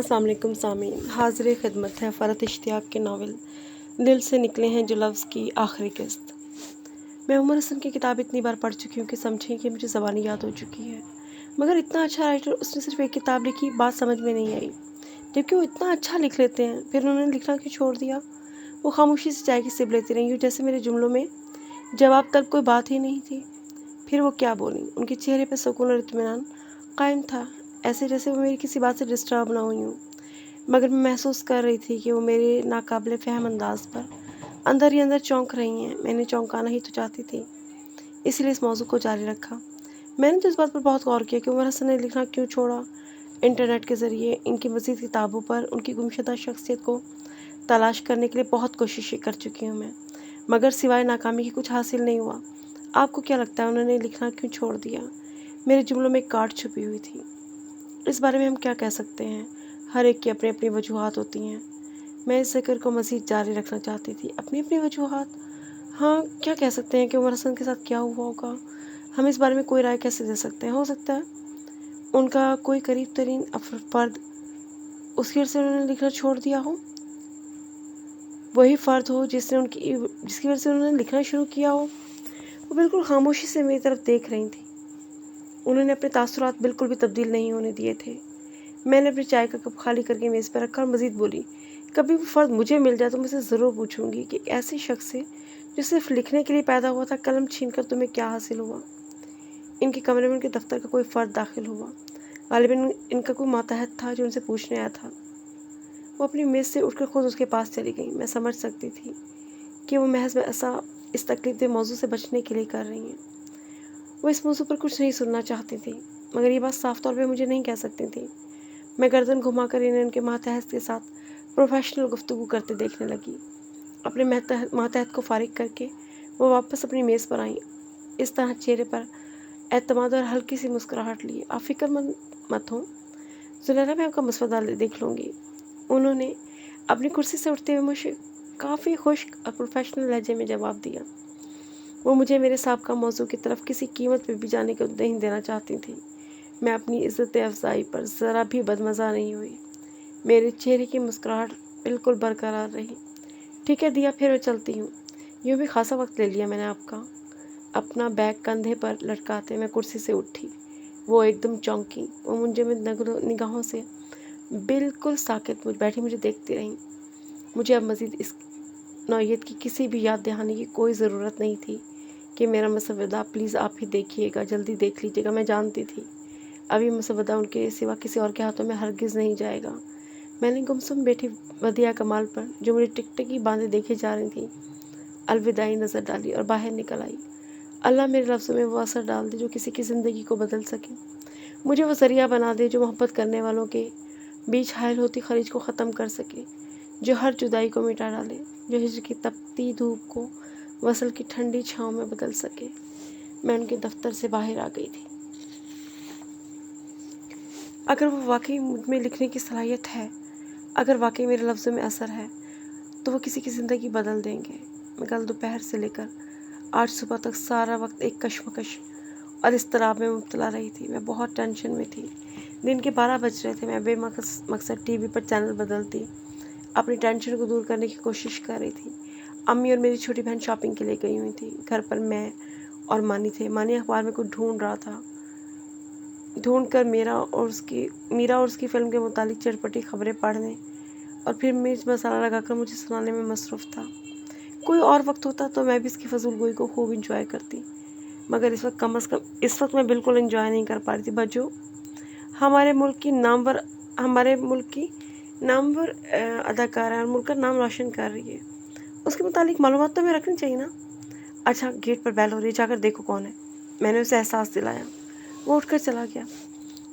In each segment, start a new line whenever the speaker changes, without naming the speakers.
अस्सलाम वालेकुम सामीन, हाज़िर खिदमत है फ़रहत इश्तियाक़ के नावल दिल से निकले हैं जो लफ्ज़ की आखिरी किस्त। मैं उमर हसन की किताब इतनी बार पढ़ चुकी हूँ कि समझें कि मुझे ज़बानी याद हो चुकी है, मगर इतना अच्छा राइटर, उसने सिर्फ एक किताब लिखी, बात समझ में नहीं आई। जबकि वो इतना अच्छा लिख लेते हैं, फिर उन्होंने लिखना क्यों छोड़ दिया? वो खामोशी से चाय की सिप लेती रही, यूँ जैसे मेरे जुमलों में जवाब तक कोई बात ही नहीं थी। फिर वो क्या बोली? उनके चेहरे पर सुकून और इत्मीनान कायम था, ऐसे जैसे वो मेरी किसी बात से डिस्टर्ब ना हुई हूँ। मगर मैं महसूस कर रही थी कि वो मेरे नाकाबिले फ़हम अंदाज़ पर अंदर ही अंदर चौंक रही हैं। मैंने चौंकाना ही तो चाहती थी, इसलिए इस मौज़ू को जारी रखा। मैंने तो इस बात पर बहुत गौर किया कि उमर हसन ने लिखना क्यों छोड़ा। इंटरनेट के ज़रिए इनकी मज़ीद किताबों पर उनकी गुमशुदा शख्सियत को तलाश करने के लिए बहुत कोशिशें कर चुकी हूँ मैं, मगर सिवाय नाकामी के कुछ हासिल नहीं हुआ। आपको क्या लगता है उन्होंने लिखना क्यों छोड़ दिया? मेरे जुमलों में एक काट छुपी हुई थी। इस बारे में हम क्या कह सकते हैं? हर एक की अपनी अपनी वजूहात होती हैं। मैं इस ज़िक्र को मज़ीद जारी रखना चाहती थी। अपनी अपनी वजूहात? हाँ, क्या कह सकते हैं कि उमर हसन के साथ क्या हुआ होगा? हम इस बारे में कोई राय कैसे दे सकते हैं? हो सकता है उनका कोई करीब तरीन फ़र्द उसकी वजह से उन्होंने लिखना छोड़ दिया हो। वही फ़र्द हो जिसकी वजह से उन्होंने लिखना शुरू किया हो। वो बिल्कुल खामोशी से मेरी तरफ देख रही थी। उन्होंने अपने तासुरात बिल्कुल भी तब्दील नहीं होने दिए थे। मैंने अपनी चाय का कप खाली करके मेज़ पर रखा और मज़ीद बोली, कभी वो फ़र्द मुझे मिल जाए तो मैं उसे ज़रूर पूछूंगी कि ऐसे शख्स से जो सिर्फ लिखने के लिए पैदा हुआ था, कलम छीनकर तुम्हें क्या हासिल हुआ। इनके कमरे में उनके दफ्तर का कोई फ़र्द दाखिल हुआ। गालिबन इनका कोई मातहत था जो उनसे पूछने आया था। वो अपनी मेज़ से उठकर खुद उसके पास चली गई। मैं समझ सकती थी कि वो महज में ऐसा इस तकलीफ़देह मौजू से बचने के लिए कर रही हैं। वो इस मौजू पर कुछ नहीं सुनना चाहती थी, मगर ये बात साफ तौर पर मुझे नहीं कह सकती थी। मैं गर्दन घुमाकर इन्हें उनके मातहत के साथ प्रोफेशनल गुफ्तगू करते देखने लगी। अपने मातहत को फारिग करके वो वापस अपनी मेज़ पर आईं, इस तरह चेहरे पर एतमाद और हल्की सी मुस्कुराहट लिए। आप फ़िक्रमंद मत हो ज़ुलैरा, मैं आपका मसवदा देख लूँगी। उन्होंने अपनी कुर्सी से उठते हुए मुझे काफ़ी खुश्क और प्रोफेशनल लहजे में जवाब दिया। वो मुझे मेरे साबका मौजू की तरफ किसी कीमत पर भी जाने को नहीं देना चाहती थी। मैं अपनी इज़्ज़त अफ़ज़ाई पर ज़रा भी बदमज़ा नहीं हुई। मेरे चेहरे की मुस्कुराहट बिल्कुल बरकरार रही। ठीक है दिया, फिर मैं चलती हूँ। यूँ भी खासा वक्त ले लिया मैंने आपका। अपना बैग कंधे पर लटकाते मैं कुर्सी से उठी। वो एकदम चौंकी। वो मुझे निगाहों से बिल्कुल साकित बैठी मुझे देखती रहीं। मुझे अब मज़ीद इस नौयत की किसी भी याद दहानी की कोई ज़रूरत नहीं थी कि मेरा मसवदा प्लीज़ आप ही देखिएगा, जल्दी देख लीजिएगा। मैं जानती थी अभी मसवदा उनके सिवा किसी और के हाथों में हरगिज़ नहीं जाएगा। मैंने गुमसुम बैठी वदिया कमाल पर, जो मुझे टिकटिकी बांधे देखे जा रही थी, अलविदाई नज़र डाली और बाहर निकल आई। अल्लाह मेरे लफ्ज़ों में वो असर डाल दे जो किसी की ज़िंदगी को बदल सके। मुझे वो ज़रिया बना दे जो मोहब्बत करने वालों के बीच हायल होती खलीज को ख़त्म कर सके, जो हर जुदाई को मिटा डाले, जो हिज्र की तपती धूप को वसल की ठंडी छाँव में बदल सके। मैं उनके दफ्तर से बाहर आ गई थी। अगर वो वाकई मुझ में लिखने की सलाहियत है, अगर वाकई मेरे लफ्ज़ों में असर है, तो वो किसी की ज़िंदगी बदल देंगे। मैं कल दोपहर से लेकर आज सुबह तक सारा वक्त एक कश्मकश और इज़्तिराब में मुब्तला रही थी। मैं बहुत टेंशन में थी। दिन के 12 बज रहे थे। मैं बेमकसद टीवी पर चैनल बदलती अपनी टेंशन को दूर करने की कोशिश कर रही थी। अम्मी और मेरी छोटी बहन शॉपिंग के लिए गई हुई थी। घर पर मैं और मानी थे। मानी अखबार में कुछ ढूंढ रहा था। ढूंढकर मीरा और उसकी फ़िल्म के मुतालिक चटपटी खबरें पढ़ने और फिर मिर्च मसाला लगाकर मुझे सुनाने में मसरूफ़ था। कोई और वक्त होता तो मैं भी इसकी फजूलगोई को खूब इंजॉय करती, मगर इस वक्त कम अज़ कम इस वक्त मैं बिल्कुल इंजॉय नहीं कर पा रही थी। बज्जो हमारे मुल्क की नामवर अदाकारा और मुल्क का नाम रोशन कर रही है, उसके मुतालिक मालूमात तो हमें रखनी चाहिए ना। अच्छा, गेट पर बेल हो रही है, जाकर देखो कौन है। मैंने उसे एहसास दिलाया। वो उठकर चला गया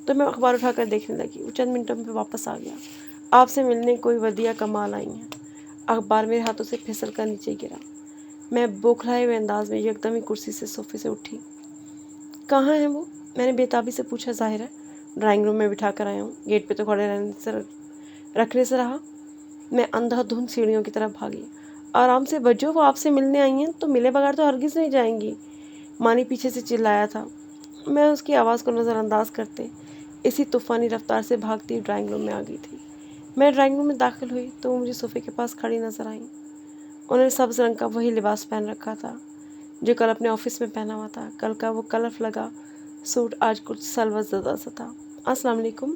तो मैं अखबार उठाकर देखने लगी। वो चंद मिनटों में वापस आ गया। आपसे मिलने कोई वदिया कमाल आई हैं। अखबार मेरे हाथों से फिसल कर नीचे गिरा। मैं बौखलाए हुए अंदाज में एकदम ही कुर्सी से सोफे से उठी। कहाँ है वो? मैंने बेताबी से पूछा। ज़ाहिर है ड्राइंग रूम में बिठा कर आया हूँ, गेट पे तो खड़े रखने से रहा। मैं अंधाधुंध सीढ़ियों की तरफ भागी। आराम से बज्जो, वो आपसे मिलने आई हैं तो मिले बगैर तो हरगिज़ नहीं जाएंगी। मानी पीछे से चिल्लाया था। मैं उसकी आवाज़ को नज़रअंदाज करते इसी तूफ़ानी रफ्तार से भागती ड्राइंग रूम में आ गई थी। मैं ड्राइंग रूम में दाखिल हुई तो वो मुझे सोफ़े के पास खड़ी नज़र आई। उन्होंने सब्ज़ रंग का वही लिबास पहन रखा था जो कल अपने ऑफिस में पहना हुआ था। कल का वो कलफ लगा सूट आज कुछ सलवत-ज़दा सा था। अस्सलाम वालेकुम।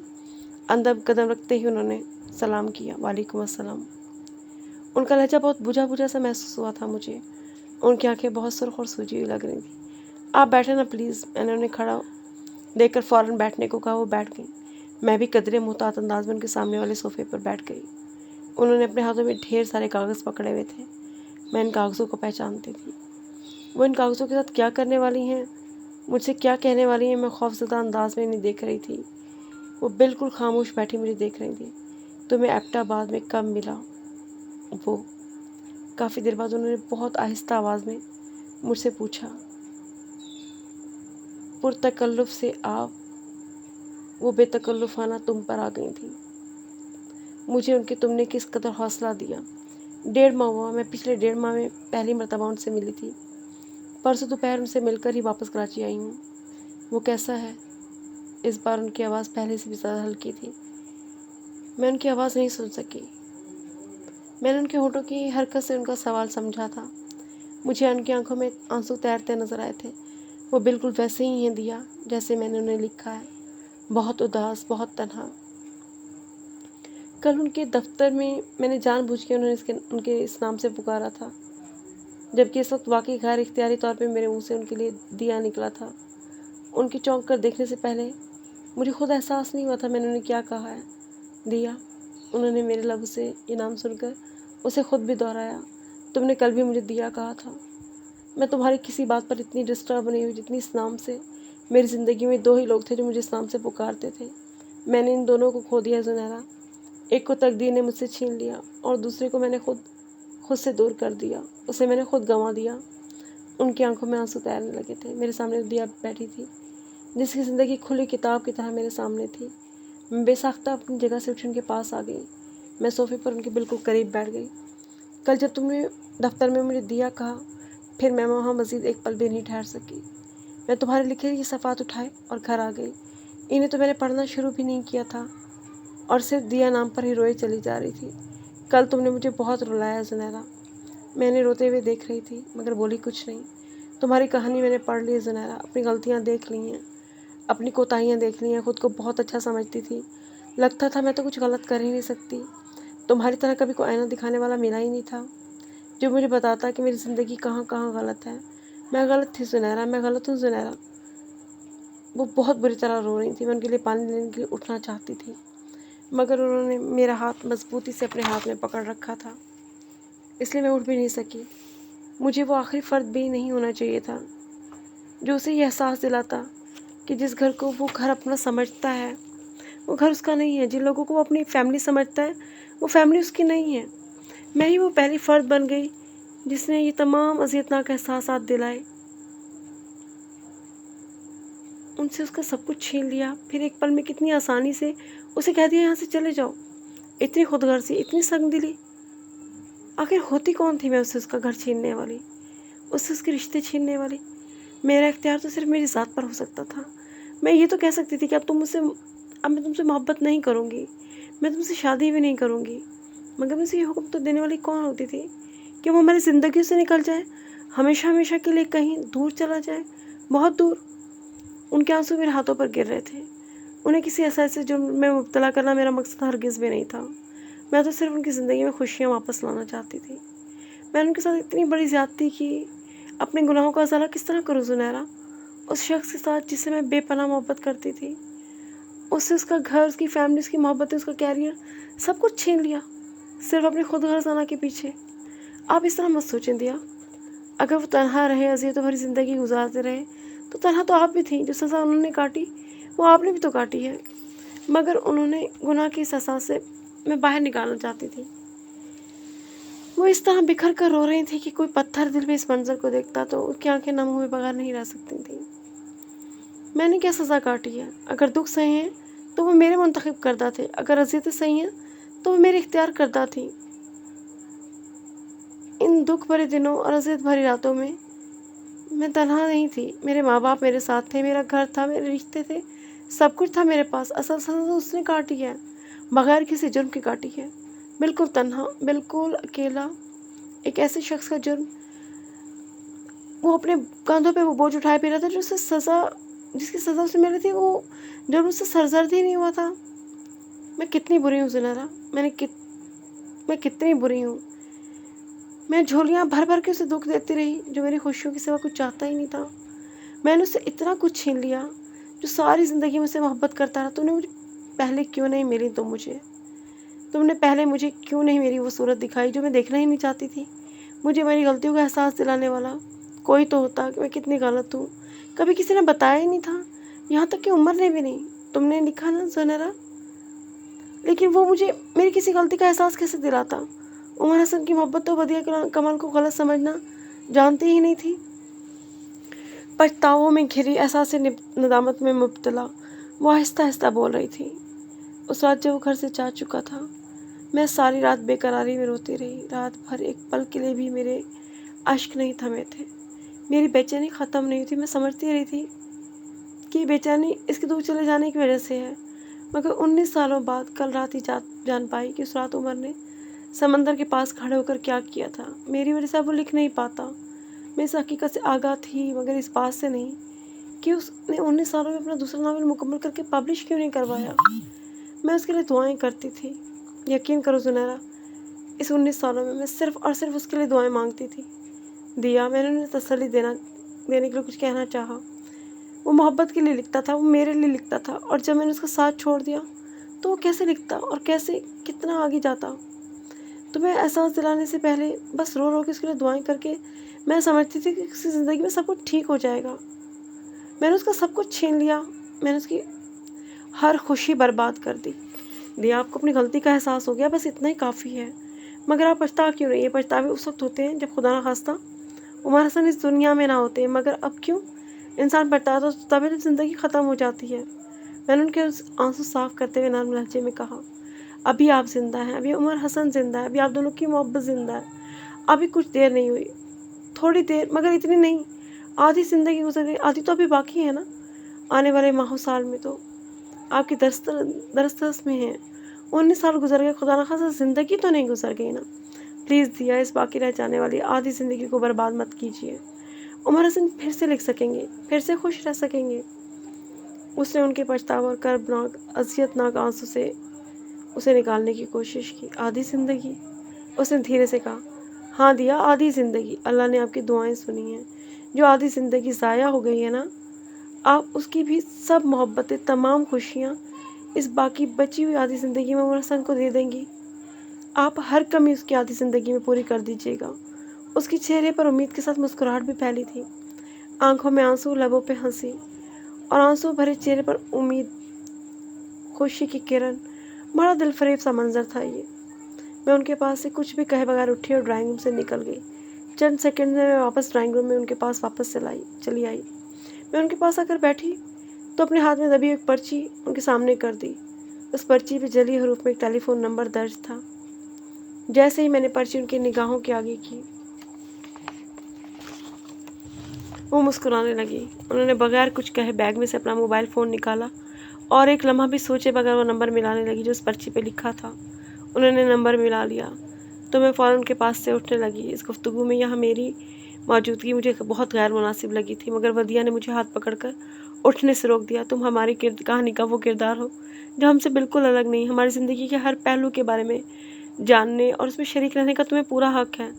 अंदर कदम रखते ही उन्होंने सलाम किया। वालेकुम अस्सलाम। उनका लहजा बहुत बुझा-बुझा सा महसूस हुआ था मुझे। उनकी आंखें बहुत सुर्ख और सूजी हुई लग रही थी। आप बैठे ना प्लीज़। मैंने उन्हें खड़ा देखकर फ़ौरन बैठने को कहा। वो बैठ गई। मैं भी कदरे मुहतात अंदाज में उनके सामने वाले सोफ़े पर बैठ गई। उन्होंने अपने हाथों में ढेर सारे कागज़ पकड़े हुए थे। मैं इन कागज़ों को पहचानती थी। वो इन कागज़ों के साथ क्या करने वाली हैं, मुझसे क्या कहने वाली हैं, मैं खौफज़दा अंदाज में इन्हें देख रही थी। वो बिल्कुल खामोश बैठी मुझे देख रही थी। तुम्हें एबटाबाद में कब मिला वो? काफ़ी देर बाद उन्होंने बहुत आहिस्ता आवाज़ में मुझसे पूछा। पुरतकल्लुफ़ से आप वो बेतकल्लुफ़ाना तुम पर आ गई थी। मुझे उनके तुमने किस कदर हौसला दिया। 1.5 माह हुआ। मैं पिछले 1.5 माह में पहली मर्तबा उनसे मिली थी। परसों दोपहर उनसे मिलकर ही वापस कराची आई हूँ। वो कैसा है? इस बार उनकी आवाज़ पहले से भी ज़्यादा हल्की थी। मैं उनकी आवाज़ नहीं सुन सकी। मैंने उनके होठों की हरकत से उनका सवाल समझा था। मुझे उनकी आंखों में आंसू तैरते नज़र आए थे। वो बिल्कुल वैसे ही हैं दिया जैसे मैंने उन्हें लिखा है। बहुत उदास, बहुत तन्हा। कल उनके दफ्तर में मैंने जानबूझ के उनके इस नाम से पुकारा था, जबकि इस वक्त वाकई गैर इख्तियारी तौर पे मेरे मुंह से उनके लिए दिया निकला था। उनके चौंक कर देखने से पहले मुझे खुद एहसास नहीं हुआ था मैंने उन्हें क्या कहा है। दिया। उन्होंने मेरे लफ्ज़ से ये नाम सुनकर उसे खुद भी दोहराया। तुमने कल भी मुझे दिया कहा था। मैं तुम्हारी किसी बात पर इतनी डिस्टर्ब नहीं हुई जितनी इस नाम से। मेरी ज़िंदगी में 2 ही लोग थे जो मुझे इस नाम से पुकारते थे। मैंने इन दोनों को खो दिया ज़ुनैरा। एक को तकदीर ने मुझसे छीन लिया और दूसरे को मैंने खुद से दूर कर दिया। उसे मैंने खुद गंवा दिया। उनकी आंखों में आंसू तैरने लगे थे। मेरे सामने दिया बैठी थी, जिसकी ज़िंदगी खुली किताब की तरह मेरे सामने थी। मैं बेसाख्ता अपनी जगह से उठ उनके पास आ गई। मैं सोफ़े पर उनके बिल्कुल करीब बैठ गई। कल जब तुमने दफ्तर में मुझे दिया कहा, फिर मैं वहाँ मज़ीद एक पल भी नहीं ठहर सकी। मैं तुम्हारे लिखे ये सफ़ात उठाए और घर आ गई। इन्हें तो मैंने पढ़ना शुरू भी नहीं किया था और सिर्फ दिया नाम पर ही रोए चली जा रही थी। कल तुमने मुझे बहुत रुलाया ज़ुनैरा। मैंने रोते हुए देख रही थी मगर बोली कुछ नहीं। तुम्हारी कहानी मैंने पढ़ ली ज़ुनैरा। अपनी गलतियाँ देख ली हैं, अपनी कोताहियाँ देख ली हैं। खुद को बहुत अच्छा समझती थी। लगता था मैं तो कुछ गलत कर ही नहीं सकती। तुम्हारी तरह कभी कोई आईना दिखाने वाला मिला ही नहीं था जो मुझे बताता कि मेरी ज़िंदगी कहाँ कहाँ गलत है। मैं गलत थी ज़ुनैरा, मैं गलत हूँ ज़ुनैरा। वो बहुत बुरी तरह रो रही थी। मैं उनके लिए पानी लेने के लिए उठना चाहती थी मगर उन्होंने मेरा हाथ मजबूती से अपने हाथ में पकड़ रखा था, इसलिए मैं उठ भी नहीं सकी। मुझे वो आखिरी फ़र्द भी नहीं होना चाहिए था जो उसे ये एहसास दिलाता कि जिस घर को वो घर अपना समझता है वो घर उसका नहीं है। जिन लोगों को वो अपनी फैमिली समझता है वो फैमिली उसकी नहीं है। मैं ही वो पहली फ़र्द बन गई जिसने ये तमाम अज़ियतनाक एहसासात दिलाए। उनसे उसका सब कुछ छीन लिया, फिर एक पल में कितनी आसानी से उसे कह दिया यहाँ से चले जाओ। इतनी खुदगर्ज़ी, इतनी संगदिली। आखिर होती कौन थी मैं उससे उसका घर छीनने वाली, उससे उसके रिश्ते छीनने वाली? मेरा इख्तियार तो सिर्फ मेरी ज़ात पर हो सकता था। मैं ये तो कह सकती थी कि अब मैं तुमसे मोहब्बत नहीं करूँगी, मैं तुमसे शादी भी नहीं करूँगी। मगर मुझसे ये हुक्म तो देने वाली कौन होती थी कि वो हमारी ज़िंदगी से निकल जाए, हमेशा हमेशा के लिए कहीं दूर चला जाए, बहुत दूर। उनके आंसू मेरे हाथों पर गिर रहे थे। उन्हें किसी ऐसे जुर्म में मुब्तला करना मेरा मकसद हरगिज़ भी नहीं था। मैं तो सिर्फ उनकी ज़िंदगी में खुशियाँ वापस लाना चाहती थी। मैंने उनके साथ इतनी बड़ी ज़्यादती की। अपने गुनाहों का अज़ाला किस तरह करूँ ज़ुनैरा? उस शख्स के साथ जिससे मैं बेपनाह मोहब्बत करती थी, उससे उसका घर, उसकी फैमिली, उसकी मोहब्बतें, उसका कैरियर, सब कुछ छीन लिया सिर्फ अपनी खुदगर्ज़ाना के पीछे। आप इस तरह मत सोचें दिया। अगर वो तन्हा रहे, अज़ियतों भरी ज़िंदगी गुजारते रहे तो तन्हा तो आप भी थीं। जो सज़ा उन्होंने काटी वो आपने भी तो काटी है। मगर उन्होंने गुनाह की इस एहसास से मैं बाहर निकालना चाहती थी। वो इस तरह बिखर कर रो रही थी कि कोई पत्थर दिल में इस मंज़र को देखता तो उसकी आंखें नम हुए बगैर नहीं रह सकती थीं। मैंने क्या सज़ा काटी है? अगर दुख सही हैं तो वो मेरे मुंतखब करदा थे, अगर अज़ियतें सही हैं तो वो मेरे इख्तियार करदा थी। इन दुख भरे दिनों और अज़ियत भरी रातों में मैं तन्हा नहीं थी। मेरे माँ बाप मेरे साथ थे, मेरा घर था, मेरे रिश्ते थे, सब कुछ था मेरे पास। असल सज़ा तो उसने काटी है। बगैर किसी जुर्म के काटी है, बिल्कुल तन्हा, बिल्कुल अकेला। एक ऐसे शख्स का जुर्म, वो अपने कंधों पे वो बोझ उठाए फिर रहा था, जिसकी सज़ा उसे मिली थी, वो जुर्म उससे सरजर्द ही नहीं हुआ था। मैं कितनी बुरी हूँ ज़ुनैरा, मैं कितनी बुरी हूँ। मैं झोलियाँ भर भर के उसे दुख देती रही, जो मेरी खुशियों की सिवा कुछ चाहता ही नहीं था। मैंने उससे इतना कुछ छीन लिया, जो सारी ज़िंदगी मुझसे मोहब्बत करता रहा। तुमने मुझे पहले क्यों नहीं मिली? तुमने पहले मुझे क्यों नहीं मेरी वो सूरत दिखाई जो मैं देखना ही नहीं चाहती थी? मुझे मेरी गलतियों का एहसास दिलाने वाला कोई तो होता कि मैं कितनी गलत हूँ। कभी किसी ने बताया ही नहीं था, यहाँ तक कि उमर ने भी नहीं। तुमने लिखा ना ज़ुनैरा, लेकिन वो मुझे मेरी किसी गलती का एहसास कैसे दिलाता? उमर हसन की मोहब्बत तो बदिया कमाल को गलत समझना जानती ही नहीं थी। पछतावों में घिरी, एहसास नदामत में मुब्तला, वो आहिस्ता आहिस्ता बोल रही थी। उस रात जब वो घर से जा चुका था, मैं सारी रात बेकरारी में रोती रही। रात भर एक पल के लिए भी मेरे अश्क नहीं थमे थे। मेरी बेचैनी ख़त्म नहीं थी। मैं समझती रही थी कि बेचैनी इसके दूर चले जाने की वजह से है, मगर 19 सालों बाद कल रात ही जान पाई कि उस रात उमर ने समंदर के पास खड़े होकर क्या किया था। मेरी वजह से अब वो लिख नहीं पाता। मैं इस हकीकत से आगाह थी, मगर इस बात से नहीं कि उसने 19 सालों में अपना दूसरा नावल मुकम्मल करके पब्लिश क्यों नहीं करवाया। मैं उसके लिए दुआएं करती थी। यकीन करो ज़ुनैरा, इस 19 सालों में मैं सिर्फ़ और सिर्फ उसके लिए दुआएं मांगती थी। दिया, मैंने उन्हें तसल्ली देने के लिए कुछ कहना चाहा। वो मोहब्बत के लिए लिखता था, वो मेरे लिए लिखता था, और जब मैंने उसका साथ छोड़ दिया तो वो कैसे लिखता और कैसे कितना आगे जाता। तुम्हें एहसास दिलाने से पहले बस रो रो के उसके लिए दुआएं करके मैं समझती थी कि उसकी ज़िंदगी में सब कुछ ठीक हो जाएगा। मैंने उसका सब कुछ छीन लिया। मैंने उसकी हर खुशी बर्बाद कर दी। दिया, आपको अपनी गलती का एहसास हो गया, बस इतना ही काफ़ी है। मगर आप पछता क्यों रही है? पछतावे उस वक्त होते हैं जब खुदा ना खास्ता उमर हसन इस दुनिया में ना होते, मगर अब क्यों इंसान पछताता तो तभी तो ज़िंदगी ख़त्म हो जाती है। मैंने उनके आंसू साफ करते हुए नर्म लहजे में कहा, अभी आप ज़िंदा हैं, अभी उमर हसन ज़िंदा है, अभी आप दोनों की मोहब्बत ज़िंदा है। अभी कुछ देर नहीं हुई, थोड़ी देर, मगर इतनी नहीं। आधी ज़िंदगी गुजर गई, आधी तो अभी बाकी है ना। आने वाले माह साल में तो आपकी दरस में है। 19 साल गुजर गए, खुदा न खास्ता ज़िंदगी तो नहीं गुजर गई ना। प्लीज़ दिया, इस बाकी रह जाने वाली आधी ज़िंदगी को बर्बाद मत कीजिए। उमर हसन फिर से लिख सकेंगे, फिर से खुश रह सकेंगे। उसने उनके पछतावा और कर्बनाक अज़ियतनाक आंसू से उसे निकालने की कोशिश की। आधी ज़िंदगी, उसने धीरे से कहा। हाँ दिया, आधी ज़िंदगी। अल्लाह ने आपकी दुआएं सुनी हैं। जो आधी ज़िंदगी ज़ाया हो गई है ना, आप उसकी भी सब मोहब्बतें, तमाम खुशियाँ इस बाकी बची हुई आधी ज़िंदगी में उमर हसन को दे देंगी। आप हर कमी उसकी आधी ज़िंदगी में पूरी कर दीजिएगा। उसके चेहरे पर उम्मीद के साथ मुस्कुराहट भी फैली थी। आंखों में आंसू, लबों पे हंसी, और आंसू भरे चेहरे पर उम्मीद, खुशी की किरण। बड़ा दिलफरेब सा मंजर था ये। मैं उनके पास से कुछ भी कहे बगैर उठी और ड्राइंग रूम से निकल गई। चंद सेकंड में मैं वापस ड्राइंग रूम में उनके पास वापस चली आई। मैं उनके पास आकर बैठी तो अपने हाथ में दबी एक पर्ची उनके सामने कर दी। उस पर्ची पे जली हरूफ में एक टेलीफोन नंबर दर्ज था। जैसे ही मैंने पर्ची उनकी निगाहों के आगे की, वो मुस्कुराने लगी। उन्होंने बगैर कुछ कहे बैग में से अपना मोबाइल फ़ोन निकाला और एक लम्हा भी सोचे बगैर वो नंबर मिलाने लगी जो उस पर्ची पे लिखा था। उन्होंने नंबर मिला लिया तो मैं फ़ौरन उनके पास से उठने लगी। इस गुफ्तगू में यहाँ मेरी मौजूदगी मुझे बहुत गैर मुनासिब लगी थी, मगर वदिया ने मुझे हाथ पकड़कर उठने से रोक दिया। तुम हमारी कहानी का वो किरदार हो जो हमसे बिल्कुल अलग नहीं। हमारी ज़िंदगी के हर पहलू के बारे में जानने और उसमें शरीक रहने का तुम्हें पूरा हक है।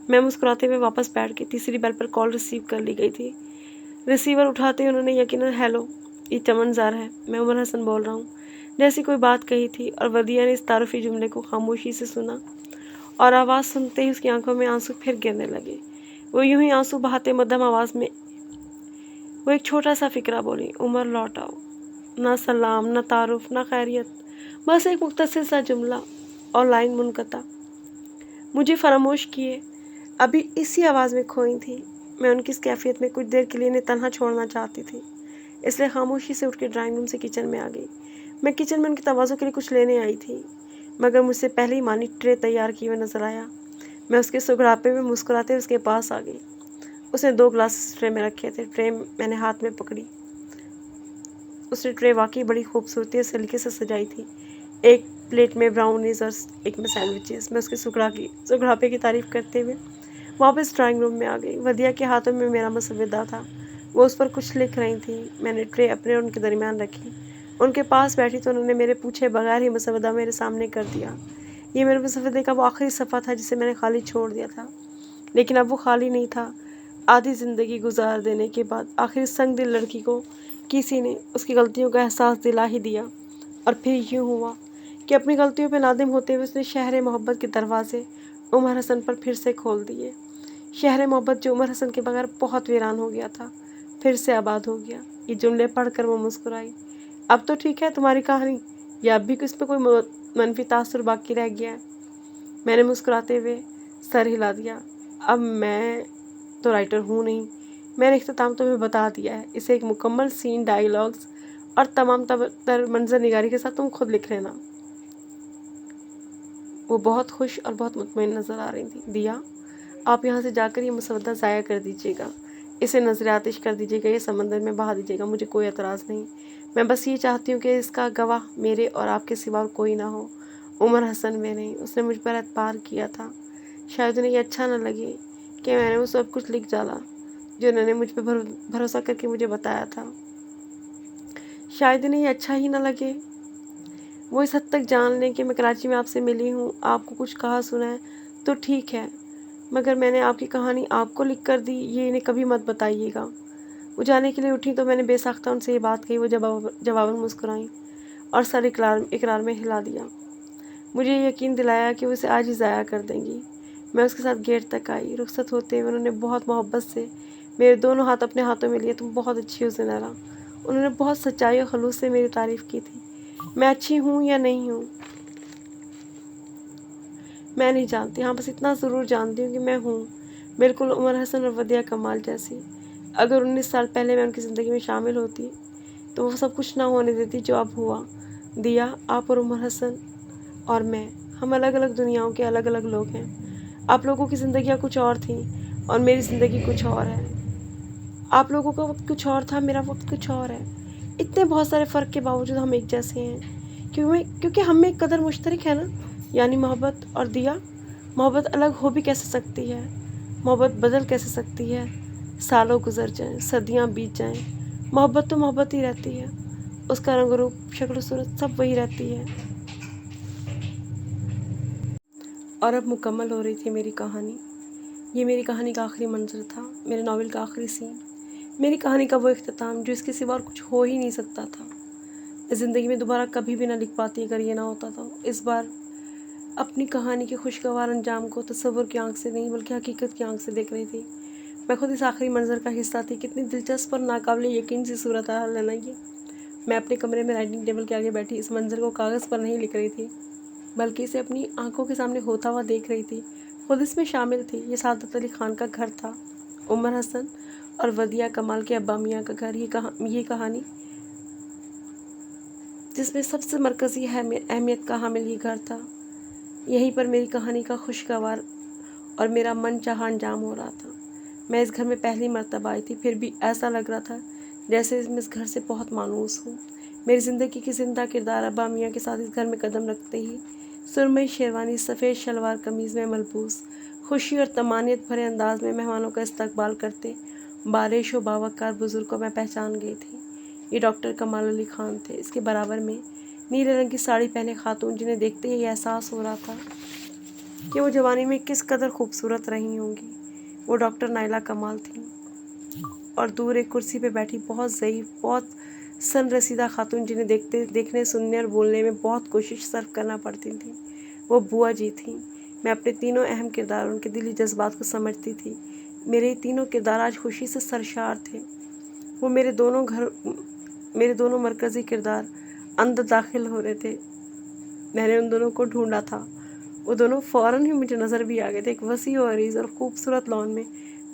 मैं मुस्कुराते हुए वापस बैठ गई। तीसरी बेल पर कॉल रिसीव कर ली गई थी। रिसीवर उठाते ही उन्होंने यकीनन, हेलो, ये चमन ज़ार है, मैं उमर हसन बोल रहा हूँ, जैसी कोई बात कही थी, और वदिया ने इस तारुफी जुमले को खामोशी से सुना और आवाज़ सुनते ही उसकी आंखों में आंसू फिर गिरने लगे। वो यूं ही आंसू बहाते मध्यम आवाज़ में वो एक छोटा सा फिक्रा बोली, उमर लौट आओ। ना सलाम, ना तारुफ, ना खैरियत, बस एक मुख्तसर सा जुमला और लाइन मुनक़ता। मुझे फरामोश किए अभी इसी आवाज़ में खोई थी। मैं उनकी इस कैफियत में कुछ देर के लिए इन्हें तन्हा छोड़ना चाहती थी, इसलिए खामोशी से उठ के ड्राइंग रूम से किचन में आ गई। मैं किचन में उनके तवाज़ुन के लिए कुछ लेने आई थी, मगर मुझसे पहले ही मानी ट्रे तैयार किए हुए नजर आया। मैं उसके सुगड़ापे में मुस्कुराते उसके पास आ गई। उसने 2 ग्लास ट्रे में रखे थे। ट्रे मैंने हाथ में पकड़ी। उसने ट्रे वाकई बड़ी खूबसूरती से सलीके से सजाई थी। एक प्लेट में ब्राउनीज और एक में सैंडविचेस। मैं उसके सुगड़ापे की तारीफ़ करते हुए वापस ड्राइंग रूम में आ गई। वदिया के हाथों में मेरा मसवदा था, वो उस पर कुछ लिख रही थी। मैंने ट्रे अपने और उनके दरमियान रखी। उनके पास बैठी तो उन्होंने मेरे पूछे बगैर ही मसवदा मेरे सामने कर दिया। ये मेरे मसवदे का वो आखिरी सफ़ा था जिसे मैंने खाली छोड़ दिया था, लेकिन अब वो खाली नहीं था। आधी ज़िंदगी गुजार देने के बाद आखिर संग दिल लड़की को किसी ने उसकी गलतियों का एहसास दिला ही दिया। और फिर यूँ हुआ कि अपनी गलतियों पर नादिम होते हुए उसने शहर मोहब्बत के दरवाजे उमर हसन पर फिर से खोल दिए। शहर मोहब्बत जो उमर हसन के बगैर बहुत वीरान हो गया था, फिर से आबाद हो गया। ये जुमले पढ़कर वो मुस्कुराई। अब तो ठीक है तुम्हारी कहानी, या अब भी इस पर कोई मनफी तासुर बाकी रह गया है? मैंने मुस्कुराते हुए सर हिला दिया। अब मैं तो राइटर हूँ नहीं। मैंने इख्तिताम तुम्हें बता दिया है। इसे एक मुकम्मल सीन, डायलॉग्स और तमाम तर मंजर निगारी के साथ तुम खुद लिख लेना। वो बहुत खुश और बहुत मुतमईन नज़र आ रही थी। दिया, आप यहाँ से जाकर ये मसवदा ज़ाया कर दीजिएगा, इसे नज़र आतिश कर दीजिएगा, ये समंदर में बहा दीजिएगा। मुझे कोई एतराज़ नहीं। मैं बस ये चाहती हूँ कि इसका गवाह मेरे और आपके सिवा कोई ना हो। उमर हसन में नहीं, उसने मुझ पर एतबार किया था। शायद उन्हें ये अच्छा न लगे कि मैंने वो सब कुछ लिख डाला जो उन्होंने मुझ पर भरोसा करके मुझे बताया था। शायद उन्हें ये अच्छा ही न लगे। वो इस हद तक जान लें कि मैं कराची में आपसे मिली हूँ, आपको कुछ कहा सुना है तो ठीक है, मगर मैंने आपकी कहानी आपको लिख कर दी, ये इन्हें कभी मत बताइएगा। वो जाने के लिए उठी तो मैंने बेसाख्ता उनसे ये बात कही। वो जवाबन मुस्कुराई और सर इकरार में हिला दिया। मुझे यकीन दिलाया कि वो इसे आज ही ज़ाया कर देंगी। मैं उसके साथ गेट तक आई। रुखसत होते हुए उन्होंने बहुत मोहब्बत से मेरे दोनों हाथ अपने हाथों में लिए। तुम बहुत अच्छी हो ज़ैनरा। उन्होंने बहुत सच्चाई और खलूस से मेरी तारीफ़ की थी। मैं अच्छी हूँ या नहीं हूँ मैं नहीं जानती, हाँ बस इतना ज़रूर जानती हूँ कि मैं हूँ बिल्कुल उमर हसन और वदिया कमाल जैसी। अगर 19 साल पहले मैं उनकी ज़िंदगी में शामिल होती तो वो सब कुछ ना होने देती जो अब हुआ। दिया, आप और उमर हसन और मैं, हम अलग अलग दुनियाओं के अलग अलग लोग हैं। आप लोगों की ज़िंदगियाँ कुछ और थीं और मेरी ज़िंदगी कुछ और है। आप लोगों का वक्त कुछ और था, मेरा वक्त कुछ और है। इतने बहुत सारे फ़र्क के बावजूद हम एक जैसे हैं, क्योंकि हम में एक कदर मुश्तरक है ना, यानी मोहब्बत। और दिया, मोहब्बत अलग हो भी कैसे सकती है? मोहब्बत बदल कैसे सकती है? सालों गुजर जाएं, सदियां बीत जाएं, मोहब्बत तो मोहब्बत ही रहती है। उसका रंग रूप, शक्ल सूरत सब वही रहती है। और अब मुकम्मल हो रही थी मेरी कहानी। ये मेरी कहानी का आखिरी मंजर था, मेरे नावल का आखिरी सीन, मेरी कहानी का वो इख्तिताम जो इसके सिवा और कुछ हो ही नहीं सकता था। मैं ज़िंदगी में दोबारा कभी भी ना लिख पाती अगर ये ना होता तो। इस बार अपनी कहानी के खुशगवार अंजाम को तसव्वुर की आंख से नहीं बल्कि हकीकत की आंख से देख रही थी। मैं खुद इस आखिरी मंजर का हिस्सा थी। कितनी दिलचस्प और नाकाबिले यकीन सी सूरत हाल है ना ये। मैं अपने कमरे में राइटिंग टेबल के आगे बैठी इस मंजर को कागज़ पर नहीं लिख रही थी, बल्कि इसे अपनी आंखों के सामने होता हुआ देख रही थी। खुद इसमें शामिल थी। ये सादत अली खान का घर था, उमर हसन और वदिया कमाल के अब्बा मियाँ का घर। ये कहानी जिसमें सबसे मरकज़ी अहमियत का हामिल ये घर था। यहीं पर मेरी कहानी का खुशगवार और मेरा मन चाहा अंजाम हो रहा था। मैं इस घर में पहली मर्तबा आई थी, फिर भी ऐसा लग रहा था जैसे मैं इस घर से बहुत मानूस हूँ। मेरी ज़िंदगी की ज़िंदा किरदार अब्बा मियाँ के साथ इस घर में कदम रखते ही सुरमई शेरवानी, सफ़ेद शलवार कमीज़ में मलबूस, खुशी और तमानियत भरे अंदाज में मेहमानों का इस्तकबाल करते बारिश व बावकार बुज़ुर्ग को मैं पहचान गई थी। ये डॉक्टर कमाल अली खान थे। इसके बराबर में नीले रंग की साड़ी पहने खातून, जिन्हें देखते ही एहसास हो रहा था कि वो जवानी में किस कदर खूबसूरत रही होंगी, वो डॉक्टर नाइला कमाल थी। और दूर एक कुर्सी पे बैठी बहुत ज़ईफ़, बहुत सन रसीदा खातून, जिन्हें देखने, सुनने और बोलने में बहुत कोशिश सर्फ करना पड़ती थी, वो बुआ जी थी। मैं अपने तीनों अहम किरदार, उनके दिली जज्बात को समझती थी। मेरे तीनों किरदार आज खुशी से सरशार थे। वो मेरे दोनों मरकज़ी किरदार अंदर दाखिल हो रहे थे। मैंने उन दोनों को ढूंढा था। वो दोनों फ़ौरन ही मुझे नज़र भी आ गए थे। एक वसी और अरीज़ और खूबसूरत लॉन में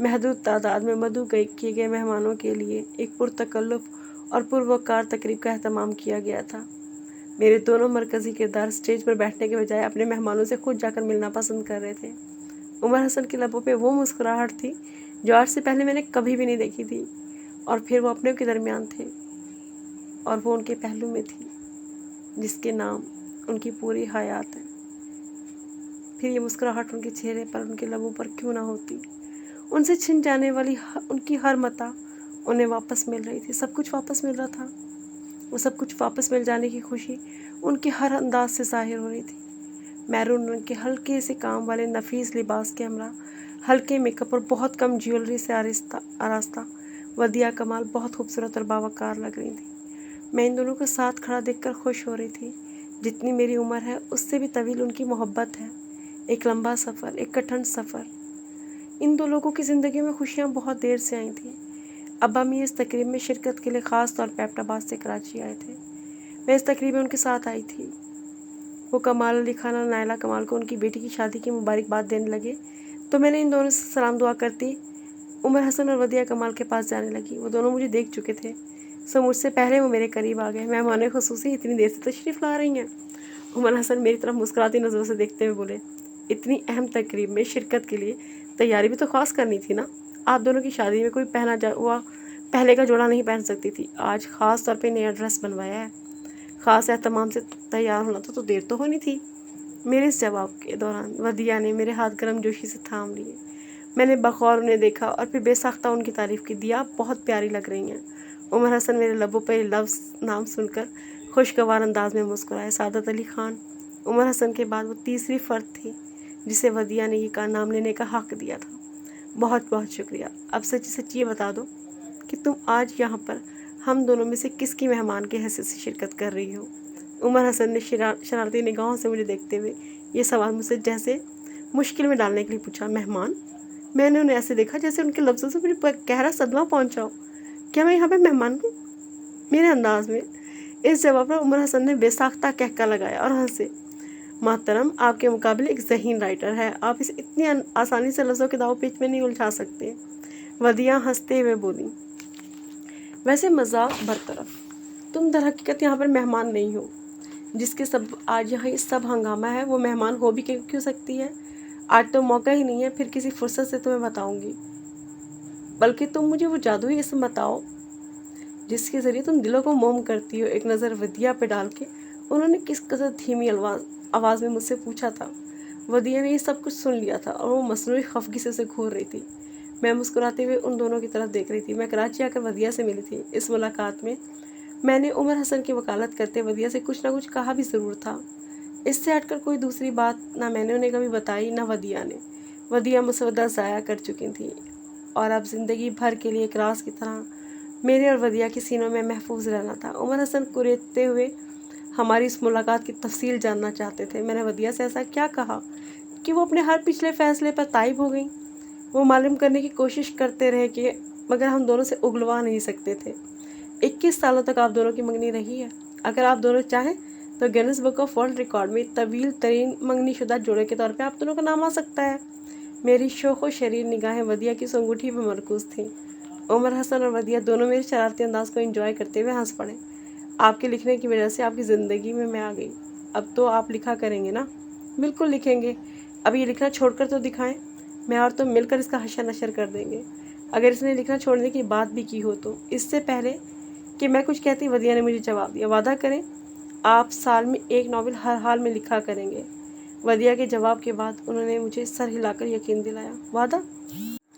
महदूद तादाद में मदऊ किए गए मेहमानों के लिए एक पुरतकल्लुफ़ और पुरवकार तकरीब का एहतमाम किया गया था। मेरे दोनों मरकज़ी किरदार स्टेज पर बैठने के बजाय अपने मेहमानों से खुद जाकर मिलना पसंद कर रहे थे। उमर हसन के लबों पे वो मुस्कुराहट थी जो आज से पहले मैंने कभी भी नहीं देखी थी, और फिर वो अपने के दरमियान थे और वो उनके पहलू में थी जिसके नाम उनकी पूरी हयात है। फिर ये मुस्कुराहट उनके चेहरे पर, उनके लबों पर क्यों ना होती। उनसे छिन जाने वाली उनकी हर मता उन्हें वापस मिल रही थी। सब कुछ वापस मिल रहा था। वो सब कुछ वापस मिल जाने की खुशी उनके हर अंदाज से ज़ाहिर हो रही थी। मैरून रंग के हल्के से काम वाले नफीस लिबास के हमरा, हल्के मेकअप और बहुत कम ज्वेलरी से आरास्ता वदिया कमाल बहुत खूबसूरत और बावकार लग रही थी। मैं इन दोनों को साथ खड़ा देखकर खुश हो रही थी। जितनी मेरी उम्र है उससे भी तवील उनकी मोहब्बत है। एक लंबा सफ़र, एक कठिन सफ़र। इन दो लोगों की ज़िंदगी में खुशियाँ बहुत देर से आई थी। अब्बा मियाँ इस तकरीब में शिरकत के लिए ख़ास तौर पर एबटाबाद से कराची आए थे। मैं इस तकरीब में उनके साथ आई थी। वो कमाल अली खान और नायला कमाल को उनकी बेटी की शादी की मुबारकबाद देने लगे तो मैंने इन दोनों से सलाम दुआ करती उमर हसन और वदिया कमाल के पास जाने लगी। वो दोनों मुझे देख चुके थे, सो मुझसे पहले वो मेरे करीब आ गए। मेहमान खुसूसी इतनी देर से तशरीफ़ ला रही हैं। उमर हसन मेरी तरफ मुस्कुराती नज़रों से देखते हुए बोले, इतनी अहम तकरीब में शिरकत के लिए तैयारी भी तो ख़ास करनी थी ना। आप दोनों की शादी में कोई हुआ पहले का जोड़ा नहीं पहन सकती थी। आज ख़ास तौर पे नया ड्रेस बनवाया है। ख़ास एहतमाम से तैयार होना था तो देर तो होनी थी। मेरे इस जवाब के दौरान वदिया ने मेरे हाथ गर्म जोशी से थाम लिए। मैंने बखौर उन्हें देखा और फिर बेसाख्ता उनकी तारीफ़ की। दिया, आप बहुत प्यारी लग रही हैं। उमर हसन मेरे लबों पर लफ्ज़ नाम सुनकर खुशगवार अंदाज में मुस्कुराए। सादत अली खान उमर हसन के बाद वो तीसरी फ़र्द थी जिसे वदिया ने ये नाम लेने का हक़ दिया था। बहुत बहुत शुक्रिया। अब सच्ची सच्ची ये बता दो कि तुम आज यहाँ पर हम दोनों में से किसकी मेहमान की हैसियत से शिरकत कर रही हो। उमर हसन ने शरारती निगाहों से मुझे देखते हुए ये सवाल मुझसे जैसे मुश्किल में डालने के लिए पूछा। मेहमान? मैंने उन्हें ऐसे देखा जैसे उनके लफ्ज़ों से मुझे गहरा सदमा पहुंचा हो। क्या मैं यहाँ पे मेहमान हूँ? मेरे अंदाज में इस जवाब पर उमर हसन ने बेसाख्ता कहका लगाया और हंसे। मोहतरम, आपके मुकाबले एक ज़हीन राइटर है। आप इसे इतनी आसानी से लफ्ज़ों के दाव पेच में नहीं उलझा सकते। वदिया हंसते हुए बोली, वैसे मजाक बरतरफ, तुम दर हकीकत यहाँ पर मेहमान नहीं हो। जिसके सब आज यहाँ ये सब हंगामा है वो मेहमान हो भी क्यों सकती है। आज तो मौका ही नहीं है, फिर किसी फुर्सत से तुम्हें बताऊंगी। बल्कि तुम मुझे वो जादुई इसम बताओ जिसके ज़रिए तुम दिलों को मोम करती हो। एक नज़र वदिया पे डाल के उन्होंने किस कदर धीमी आवाज़ में मुझसे पूछा था। वदिया ने ये सब कुछ सुन लिया था और वो मसनूई खफगी से उसे घूर रही थी। मैं मुस्कुराते हुए उन दोनों की तरफ देख रही थी। मैं कराची आकर वदिया से मिली थी। इस मुलाकात में मैंने उमर हसन की वकालत करते वदिया से कुछ ना कुछ कहा भी ज़रूर था। इससे हटकर कोई दूसरी बात ना मैंने उन्हें कभी बताई ना वदिया ने। वदिया मुसवदा ज़ाया कर चुकी थी और अब ज़िंदगी भर के लिए एक राज की तरह मेरे और वदिया के सीनों में महफूज रहना था। उमर हसन कुरेदते हुए हमारी इस मुलाकात की तफसील जानना चाहते थे। मैंने वदिया से ऐसा क्या कहा कि वो अपने हर पिछले फ़ैसले पर ताइब हो गई। वो मालूम करने की कोशिश करते रहे कि मगर हम दोनों से उगलवा नहीं सकते थे। 21 सालों तक आप दोनों की मंगनी रही है। अगर आप दोनों चाहें तो Guinness book of world record में तवील तरीन मंगनी शुदा जोड़े के तौर पे आप दोनों का नाम आ सकता है। मेरी शोखो शरीर निगाहें वदिया की उस अंगूठी पर मरकूज़ थीं। उमर हसन और वदिया दोनों मेरे शरारती अंदाज को एंजॉय करते हुए हंस पड़े। आपके लिखने की वजह से आपकी ज़िंदगी में मैं आ गई। अब तो आप लिखा करेंगे ना? बिल्कुल लिखेंगे। अब ये लिखना छोड़कर तो दिखाएं। मैं और तुम मिलकर इसका हशर नशर कर देंगे। अगर इसने लिखना छोड़ने की बात भी की हो तो। इससे पहले कि मैं कुछ कहती वदिया ने मुझे जवाब दिया, वादा करें आप साल में एक नावल हर हाल में लिखा करेंगे। वदिया के जवाब के बाद उन्होंने मुझे सर हिलाकर यकीन दिलाया। वादा?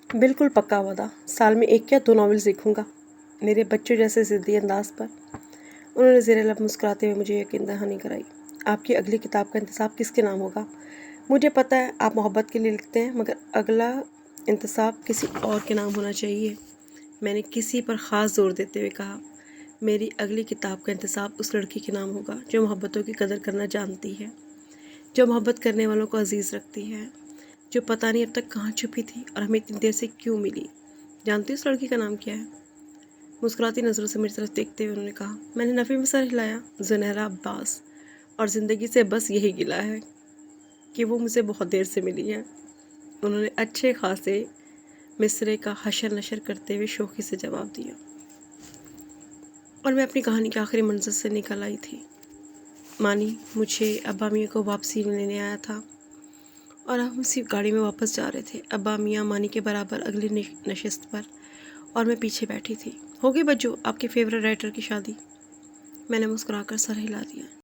बिल्कुल पक्का वादा। साल में 1 या 2 नावल्स लिखूंगा। मेरे बच्चों जैसे ज़िद्दी अंदाज पर उन्होंने ज़ेरे लब मुस्कुराते हुए मुझे यकीन दहानी कराई। आपकी अगली किताब का इंतसाब किसके नाम होगा? मुझे पता है आप मोहब्बत के लिए लिखते हैं, मगर अगला इंतसाब किसी और के नाम होना चाहिए। मैंने किसी पर ख़ास जोर देते हुए कहा, मेरी अगली किताब का इंतसाब उस लड़की के नाम होगा जो मोहब्बतों की कदर करना जानती है, जो मोहब्बत करने वालों को अजीज़ रखती है, जो पता नहीं अब तक कहाँ छुपी थी और हमें इतनी देर से क्यों मिली। जानती हो उस लड़की का नाम क्या है? मुस्कुराती नज़रों से मेरी तरफ देखते हुए उन्होंने कहा। मैंने नफ़ी में सर हिलाया। ज़ुनैरा अब्बास। और ज़िंदगी से बस यही गिला है कि वो मुझे बहुत देर से मिली है। उन्होंने अच्छे खासे मिसरे का हशर नशर करते हुए शौक़ी से जवाब दिया और मैं अपनी कहानी के आखिरी मंजिल से निकल आई थी। मानी मुझे अब्बा मियाँ को वापसी लेने आया था और हम उसी गाड़ी में वापस जा रहे थे। अब्बा मियाँ मानी के बराबर अगली नशिस्त पर और मैं पीछे बैठी थी। हो गई बच्चों आपके फेवरेट राइटर की शादी? मैंने मुस्कुराकर सर हिला दिया।